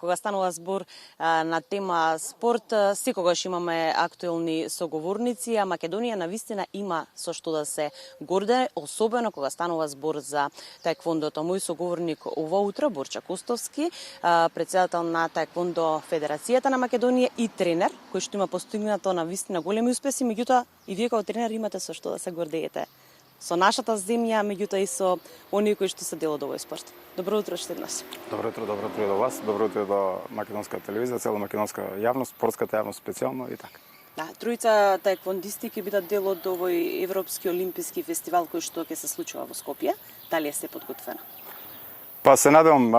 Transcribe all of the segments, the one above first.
Кога станува збор на тема спорт, секогаш имаме актуелни соговорници, а Македонија навистина има со што да се горде, особено кога станува збор за таеквондото. Мој соговорник ова утро, Борча Костовски, председател на Таеквондо Федерацијата на Македонија и тренер, кој што има постигнато навистина големи успеси, меѓутоа и вие како тренер имате со што да се гордеете. Со нашата земја, меѓутоа и со оние кои што се дел од овој спорт. Добро утро што еднаш. Добро утро до вас, добро утро до македонска телевизија, цела македонска јавност, спортската јавност специјално и така. Да, тројца таеквондисти ќе бидат дел од овој Европски олимписки фестивал кој што ќе се случува во Скопје. Дали сте подготвена? Па се надевам,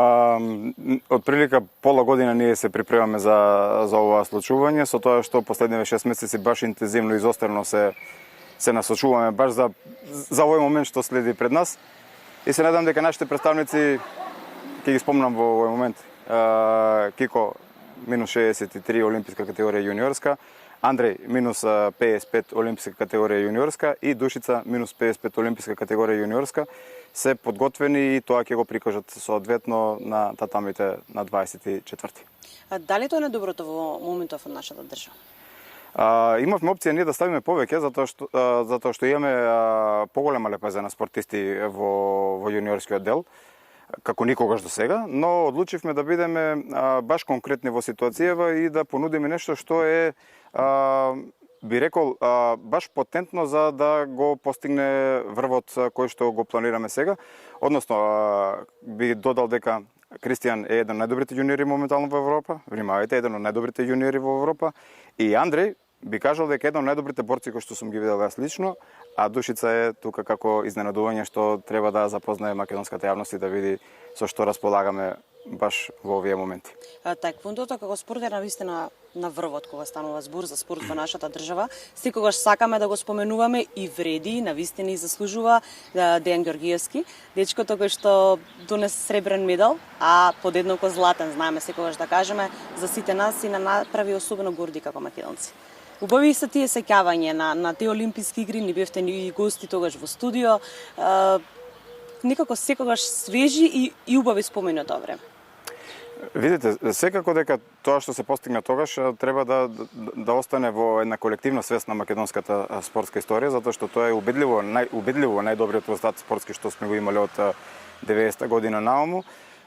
од прилика пола година ние се припремаме за ова случување, со тоа што последниве 6 месеци баш интензивно и изострено се насочуваме баш за овој момент што следи пред нас. И се надам дека нашите представници, ќе ги спомнам во овој момент, Кико минус 63 олимписка категорија јуниорска, Андреј минус 55 олимписка категорија јуниорска и Душица минус 55 олимписка категорија јуниорска се подготвени и тоа ќе го прикажат соодветно на татамите на 24. Дали тоа е најдоброто во моментов од нашата држава? Имавме опција ние да ставиме повеќе затоа што имаме поголема лепеза на спортисти во јуниорскиот дел како никогаш до сега, но одлучивме да бидеме баш конкретни во ситуацијава и да понудиме нешто што е би рекол баш потентно за да го постигне врвот кој што го планираме сега. Односно би додал дека Кристијан е еден од најдобрите јуниори моментално во Европа, внимавајте, еден од најдобрите јуниори во Европа, и Андреј би кажал дека еден од најдобрите борци кои што сум ги видел јас лично, а Душица е тука како изненадување што треба да запознае македонската јавност и да види со што располагаме баш во овие моменти. Таеквондото како спорт е навистина на врвот кога станува збор за спорт во нашата држава. Секогаш сакаме да го споменуваме и вреди, навистина и заслужува Дејан Ѓоргиевски, дечкото кој што донесе сребрен медал, а подеднавко златен, знаеме секогаш да кажеме, за сите нас и на направи особено горди како македонци. Убави се тие сеќавање на тие олимписки игри, ни бевте и гости тогаш во студио. Некако секогаш свежи и убави спомени од тоа време. Видите, секако дека тоа што се постигна тогаш треба да остане во една колективна свест на македонската спортска историја, затоа што тоа е убедливо најдобриот резултат спортски што сме го имале од 90-та година наому.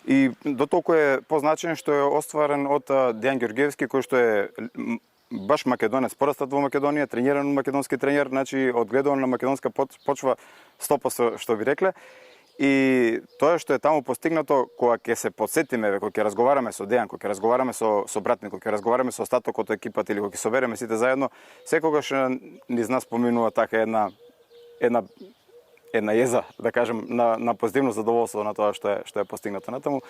И дотолку е позначен што е остварен од Дејан Ѓоргиевски, кој што е баш македонец, порастат во Македонија, трениран македонски тренер, значи одгледуван на македонска почва 100% што би рекле. И тоа што е таму постигнато, кога ќе се подсетиме, кога ќе разговараме со Дејан, кога ќе разговараме со братник, кога ќе разговараме со остатокот од екипата или кога ќе собереме сите заедно, секогаш низ нас поминува така една језа, да кажем, на позитивно задоволство на тоа што е постигнато натаму.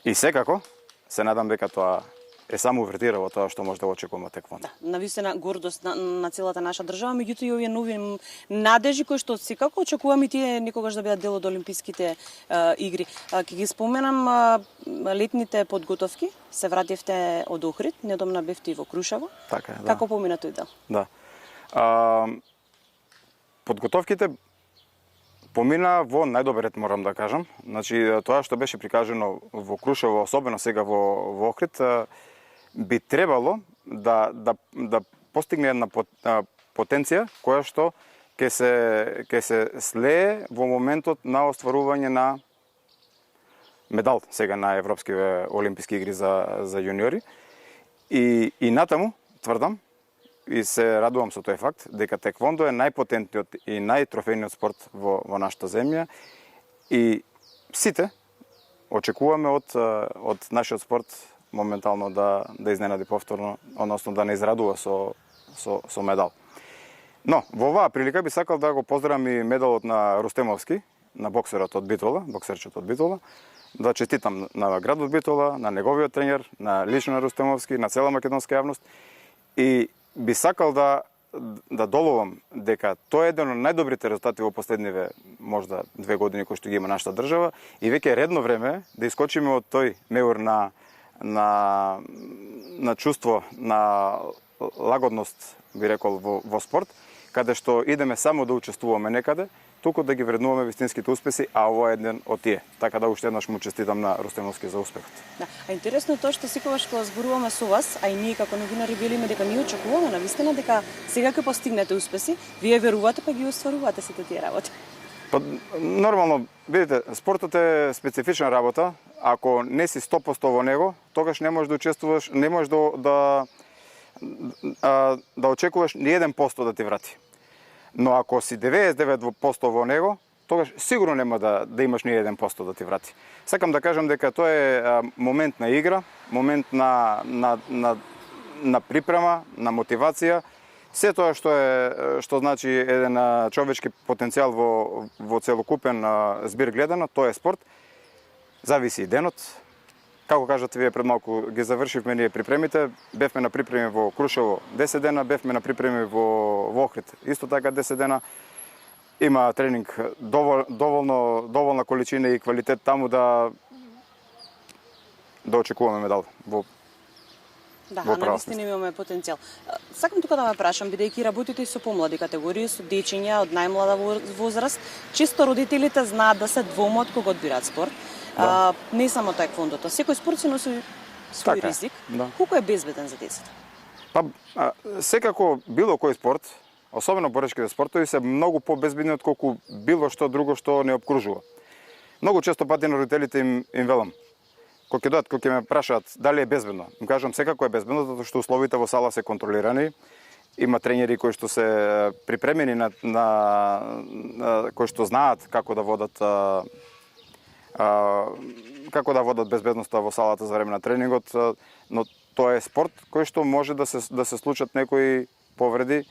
И секако се надам дека тоа е само увертира во тоа што може да го очекуваме од таеквондо. Да, навистина гордост на целата наша држава, меѓутоа и овие нови надежи кои што секако очекуваме и тие некогаш да бидат дел од олимписките игри. Ќе ги споменам летните подготовки. Се вративте од Охрид, недомна бевте и во Крушево. Така е, да. Како помина тој дел? Да. Подготовките помина во најдобар ред, морам да кажам. Значи, тоа што беше прикажано во Крушево, особено сега во Охрид, би требало да постигне една потенција која што ќе се слее во моментот на остварување на медал сега на Европските олимписки игри за јуниори. И натаму тврдам и се радувам со тој факт дека таеквондо е најпотентниот и најтрофејниот спорт во нашата земја и сите очекуваме од нашиот спорт моментално да изненади повторно, односно да не израдува со медал. Но во оваа прилика би сакал да го поздравам и медалот на Рустемовски, на боксерот од Битола, боксерчот од Битола, да честитам на градот Битола, на неговиот тренер, на лично на Рустемовски, на цела македонска јавност и би сакал да доловам дека тоа е еден од најдобрите резултати во последниве можда 2 години кои што ги има нашата држава и веќе е редно време да искочиме од тој меур на чувство, на лагодност, би рекол, во спорт, каде што идеме само да учествуваме некаде туку да ги вреднуваме вистинските успеси, а ова е еден од тие. Така да уште еднаш му честитам на Ростеновски за успехот. Да. А интересно е тоа што секогаш кога зборуваме со вас, а и ние како новинари велиме дека ние очекуваме навистина дека сега ќе постигнете успеси, вие верувате па ги остварувате сите тие работи. Па нормално, видите, спортот е специфична работа. Ако не си 100% во него, тогаш не можеш да учествуваш, не можеш да очекуваш ни 1% да ти врати. Но ако си 99% во него, тогаш сигурно нема да имаш ни 1% да ти врати. Сакам да кажам дека тоа е момент на игра, момент на припрема, на мотивација. Се тоа што значи еден човечки потенцијал во целокупен збир гледано, тоа е спорт. Зависи и денот. Како кажате вие пред малку ги завршивме ние припремите, бевме на припреми во Крушево 10 дена, бевме на припреми во Охрид исто така 10 дена. Има тренинг доволна количина и квалитет таму да очекуваме медал во Да, навистина имаме потенцијал. Сакам тука да ме прашам, бидејќи работите и со помлади категории, со дечиња од најмлада возраст, често родителите знаат да се двомат кога одбираат спорт. Да. Не само таеквондото, секој спорт си носи свој ризик. Да. Колку е безбеден за децата? Па, секако било кој спорт, особено боречките спортови, се многу побезбедни од колку било што друго што не обкружува. Многу често пати на родителите им велам, кога ќе дојдат, кога ќе ме прашаат дали е безбедно, им кажам секако е безбедно, затоа што условите во сала се контролирани. Има тренери кои што се припремени кои што знаат како да водат безбедноста во салата за време на тренингот, но тоа е спорт кој што може да се случат некои повреди.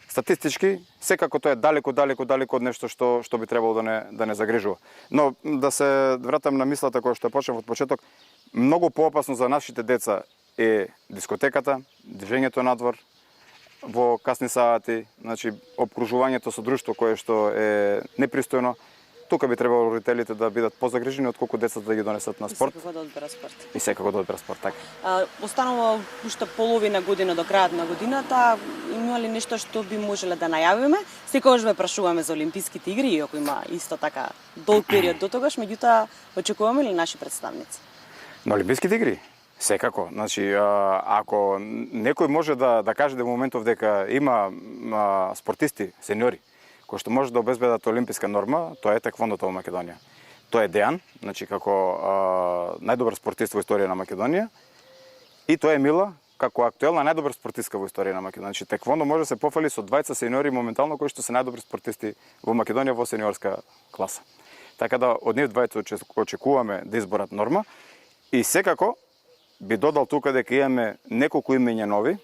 Статистички, секако тоа е далеку од нешто што би требало да не загрижува. Но да се вратам на мислата која што почнав од почеток, многу поопасно за нашите деца е дискотеката, движењето надвор во касни сати, значи обкружувањето со друштво кое што е непристојно. Тука би требало родителите да бидат позагрижени отколку децата да ги донесат на спорт. И секако да одбера спорт. И секако да одбера спорт, така. Останува уште половина година до крајот на годината. Има ли нешто што би можеле да најавиме? Секогаш ве прашуваме за Олимписките игри, иако има исто така долг период до тогаш, меѓутоа очекуваме ли наши представници? На Олимписките игри? Секако. Значи, ако некој може да каже до моментов дека има спортисти, сениори, кои што може да обезбедат олимписка норма, тоа е таеквондото во Македонија. Тоа е Дејан, значи како најдобар спортист во историја на Македонија, и тоа е Мила, како актуелна најдобар спортистка во историја на Македонија. Значи таеквондо може да се пофали со двајца сениори моментално кои што се најдобри спортисти во Македонија во сениорска класа. Така да од нив двајца очекуваме да изборат норма и секако би додал тука дека имаме неколку имења нови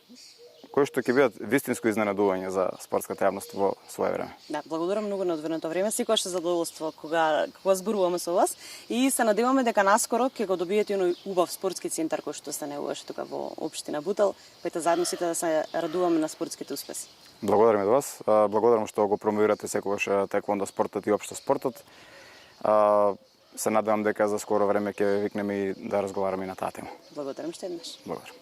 кои што ќе бидат вистинско изненадување за спортската јавност во свое време. Да, благодарам многу на одвоеното време. Секогаш е задоволство кога зборуваме со вас и се надеваме дека наскоро ќе го добиете оној убав спортски центар кој што се најуваше тука во општина Бутел. Пете заедно сите да се радуваме на спортските успеси. Благодарам и до вас. Благодарам што го промовирате секогаш таеквондо спортот и општо спортот. Се надевам дека за скоро време ќе викнеме и да разговараме и на таа тема. Благодарам што еднаш. Благодарам.